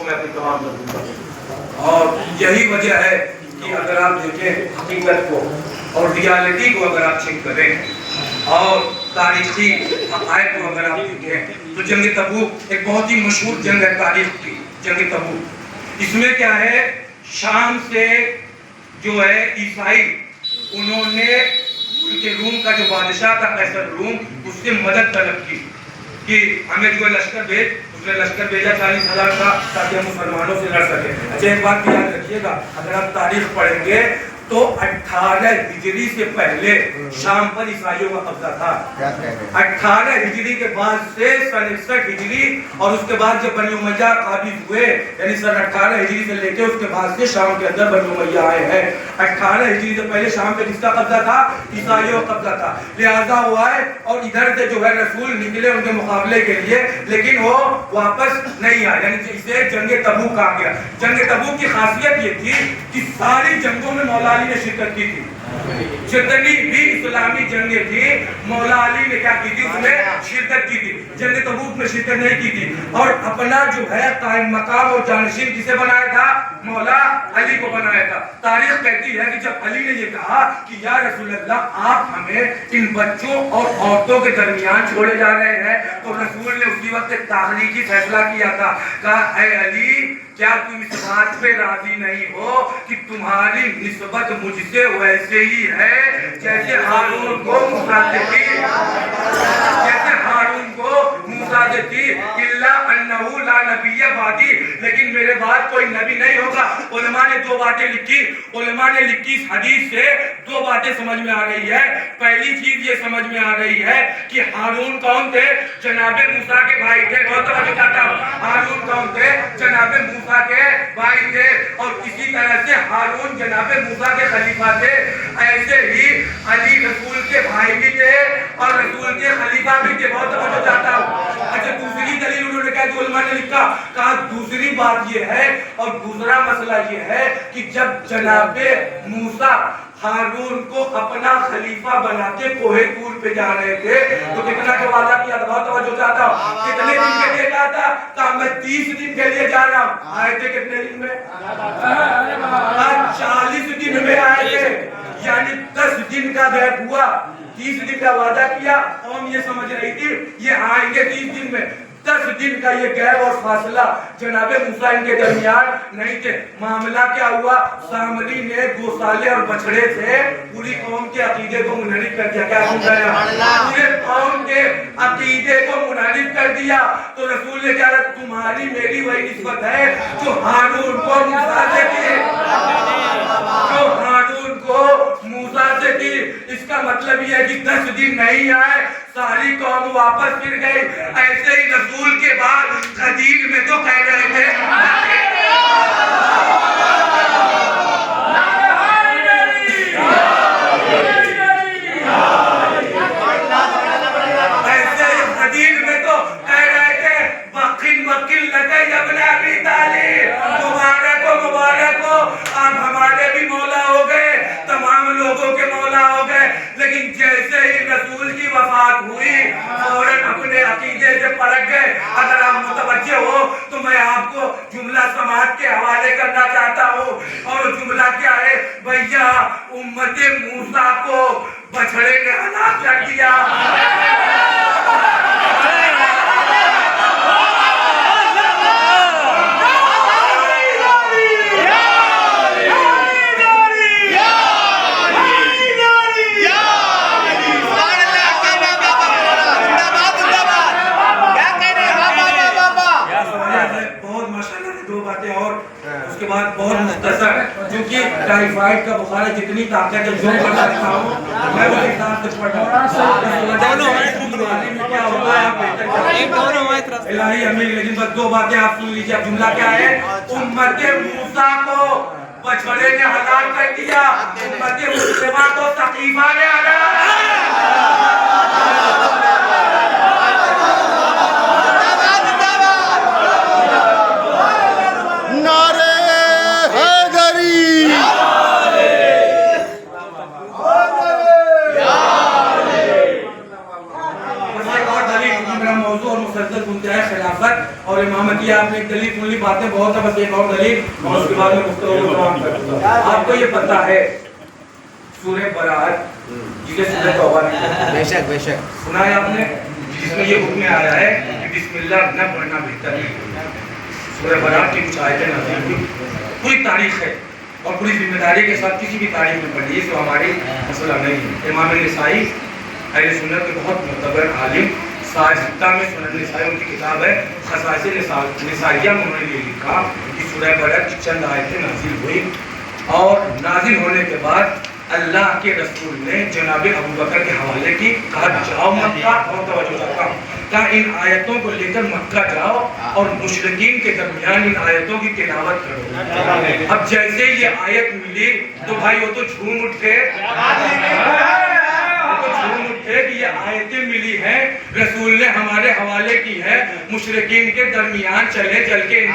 کو میں اپنی تمام کر دوں گا۔ اور یہی وجہ ہے کہ اگر آپ دیکھیں حقیقت کو اور ریالٹی کو اگر آپ چیک کریں اور تاریخی حقائق کو اگر آپ دیکھیں تو جنگ تبوک ایک بہت ہی مشہور جنگ ہے تاریخ کی، جنگ تبوک۔ اس میں کیا ہے، شام سے جو ہے عیسائی انہوں نے کہ روم کا جو بادشاہ تھا قیصر روم، اس سے مدد طلب کی کہ ہمیں جو لشکر بھیج۔ اس نے لشکر بھیجا 40,000 کا تاکہ ہم مسلمانوں سے لڑ سکیں۔ اچھا ایک بات بھی یاد رکھیے گا، اگر آپ تاریخ پڑھیں گے تو 18 ہجری سے پہلے شام پر عیسائیوں کا قبضہ تھا۔ 18 ہجری کے بعد سے سن 61 ہجری اور اس کے بعد جب بنی امیہ قابض ہوئے، یعنی سن 18 ہجری سے لے کے اس کے بعد سے شام کے اندر بنی امیہ آئے ہیں۔ 18 ہجری سے پہلے شام پہ کس کا قبضہ تھا؟ عیسائیوں کا قبضہ تھا۔ لہذا وہ آئے اور ادھر سے جو ہے رسول نکلے ان کے مقابلے کے لیے، لیکن وہ واپس نہیں آئے، یعنی اسے جنگ تبوک کہا گیا۔ جنگ تبوک کی خاصیت یہ تھی کہ ساری جنگوں میں مولا علی نے شرکت کی تھی۔ جتنی بھی اسلامی جنگیں تھی مولا علی نے کیا کی تھی؟ اس میں شرکت کی تھی۔ جنگ تبوک میں شرکت نہیں کی تھی اور اپنا جو ہے قائم مقام اور جانشین کسے بنایا تھا؟ مولا علی کو بنایا تھا۔ تاریخ کہتی ہے کہ جب علی نے یہ کہا کہ یا رسول اللہ آپ ہمیں ان بچوں اور عورتوں کے درمیان چھوڑے جا رہے ہیں، تو رسول نے اسی وقت ایک تاریخی فیصلہ کیا تھا، کہا اے علی کیا تم اس بات پہ راضی نہیں ہو کہ تمہاری نسبت مجھ سے ویسے ہی ہے جیسے ہارون کو موسیٰ سے تھی، جیسے ہارون کو موسیٰ سے تھی، الا انہ لا نبی بعدی، لیکن میرے بعد کوئی نبی نہیں ہوگا۔ علماء نے دو باتیں لکھی، علماء نے لکھی اس حدیث سے دو باتیں سمجھ میں آ رہی ہے۔ پہلی چیز یہ سمجھ میں آ رہی ہے کہ ہارون کون تھے؟ جناب موسیٰ کے بھائی تھے۔ بہت توجہ چاہتا ہوں، ہارون کون تھے؟ جناب موسیٰ کے بھائی تھے، اور اسی طرح سے ہارون جناب موسیٰ کے خلیفہ تھے۔ ایسے ہی علی رسول کے بھائی بھی تھے اور رسول کے خلیفہ بھی تھے۔ بہت توجہ چاہتا ہوں۔ اچھا دوسری دلیل انہوں نے کہا، جو علماء نے لکھا، کہا دوسری بات یہ ہے اور دوسرا مسئلہ یہ ہے کہ جب جناب موسیٰ ہارون کو اپنا خلیفہ بنا کے کوہ طور پہ جا رہے تھے تو کتنا کا وعدہ کیا تھا؟ بہت توجہ چاہتا ہوں۔ کتنے دن کے لیے کہا تھا؟ کہا میں 30 دن کے لیے جا رہا ہوں۔ آئے تھے کتنے دن میں؟ 40 دن میں آئے تھے، یعنی 10 دن کا گیپ ہوا۔ 30 دن کا وعدہ کیا، قوم یہ سمجھ رہی تھی یہ آئیں گے 30 دن میں، 10 دن کا یہ گیپ اور فاصلہ جناب موسیٰ ان کے درمیان نہیں تھے۔ معاملہ کیا ہوا؟ سامری نے گوسالے اور بچڑے سے پوری قوم کے عقیدے کو منحرف کر دیا۔ کیا سمجھایا؟ پورے قوم کے عقیدے کو منحرف کر دیا۔ تو رسول نے کہا تمہاری میری وہی نسبت ہے جو ہارون کو موسیٰ سے تھی، جو ہارون کو موسیٰ سے تھی۔ اس کا مطلب یہ ہے کہ 10 دن نہیں آئے، ساری قوم واپس پھر گئی۔ ایسے ہی رسول کے بعد خدیج میں تو کہہ رہے تھے مبارک ہو آپ ہمارے بھی مولا ہو گئے، تمام لوگوں کے مولا ہو گئے۔ لیکن جیسے ہی رسول کی وفات ہوئی فوراً اپنے عقیدے سے پلٹ گئے۔ اگر آپ متوجہ ہو تو میں آپ کو جملہ سماعت کے حوالے کرنا چاہتا ہوں، اور جملہ کیا ہے؟ بھیا امت موسیٰ کو بچڑے نے ہلاک کر دیا۔ بہت مختصر، کیونکہ ٹائیفائڈ کا بخار ہے، جتنی طاقت ہے جو پڑھ سکتا ہوں میں وہ حساب سے پڑھ رہا ہوں۔ الہی امین، لیکن بس دو باتیں آپ سن لیجیے۔ اب جملہ کیا ہے؟ امت موسیٰ کو بچڑے نے ہلاک کر دیا، امت مسلمہ کو سقیفہ نے ہلاک کر دیا۔ خلافت اور امامتی آپ نے ایک دلیل سن لی، باتیں بہت ہیں، بس ایک اور دلیل اور اس کے بعد میں گفتگو کو تمام کر دوں گا۔ آپ کو یہ پتہ ہے سورہ برات جسے سورہ توبہ بے شک بے شک سنا ہے آپ نے، جس میں یہ حکم آیا ہے کہ بسم اللہ نہ پڑھنا بہتر ہے۔ سورہ برات کی کچھ آیتیں نازل ہوئی، پوری تاریخ ہے اور پوری ذمہ داری کے ساتھ کسی بھی تاریخ میں پڑھی، اس کو ہماری مسئلہ نہیں ہے۔ امام نسائی اہل سنت کے بہت معتبر عالم، ساجدہ میں سنن نسائی ان کی کتاب ہے، خصائص نسائیہ میں انہوں نے یہ لکھا کہ سورہ برات کی چند آیتیں نازل ہوئی اور نازل ہونے کے بعد اللہ کے رسول نے جناب ابوبکر کے حوالے کی، کہا جاؤ مکہ، اور توجہ چاہتا ہوں، کہا ان آیتوں کو لے کر مکہ جاؤ اور مشرکین کے درمیان ان آیتوں کی تلاوت کرو۔ اب جیسے یہ آیت ملی تو بھائی وہ تو جھوم اٹھے کہ یہ آیتیں ملی ہیں، رسول نے ہمارے حوالے کی ہے، مشرکین کے درمیان چلے، چل کے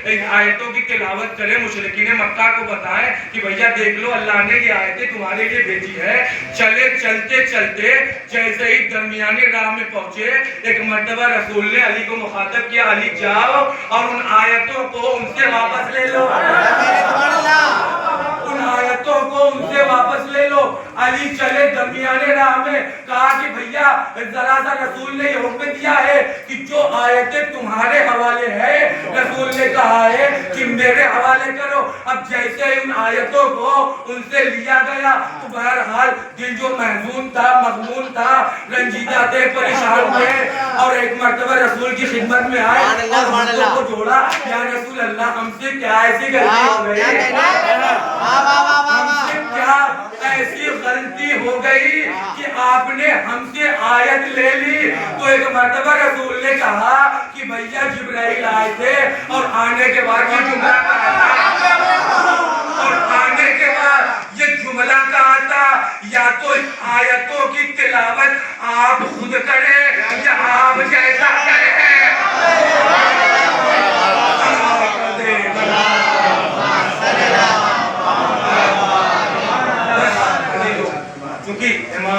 ان آیتوں کی تلاوت کریں، مشرکین مکہ کو بتائیں کہ بھیا دیکھ لو اللہ نے یہ آیتیں تمہارے لیے بھیجی ہے۔ چلے چلتے چلتے جیسے ہی درمیانی راہ میں پہنچے، ایک مرتبہ رسول نے علی کو مخاطب کیا، علی جاؤ اور ان آیتوں کو ان سے واپس لے لو، ان آیتوں کو ان سے واپس لے لو۔ علی چلے درمیانے راہ میں، کہا کہ بھیا ذرا سا رسول نے یہ حکم دیا ہے کہ جو آیتیں تمہارے حوالے ہے، رسول نے کہا ہے کہ میرے حوالے کرو۔ اب جیسے ان آیتوں کو ان سے لیا گیا تو بہرحال دل جو محزون تھا، مغموم تھا، رنجیدہ تھے، پریشان تھے، اور ایک مرتبہ رسول کی خدمت میں آئے اور ہاتھوں کو جوڑا، یا رسول اللہ ہم سے کیا ایسی غلطی ہو گئی، ہم سے کیا ایسی غلطی ہو گئی کہ آپ نے ہم سے آیت لے لی۔ تو ایک مرتبہ رسول نے کہا کہ بھیا جبرائیل آئے تھے اور آنے کے بعد یہ جملہ کہا تھا، اور آنے کے بعد یہ جملہ کہا تھا، یا تو آیتوں کی تلاوت آپ خود کریں یا آپ جیسا کریں۔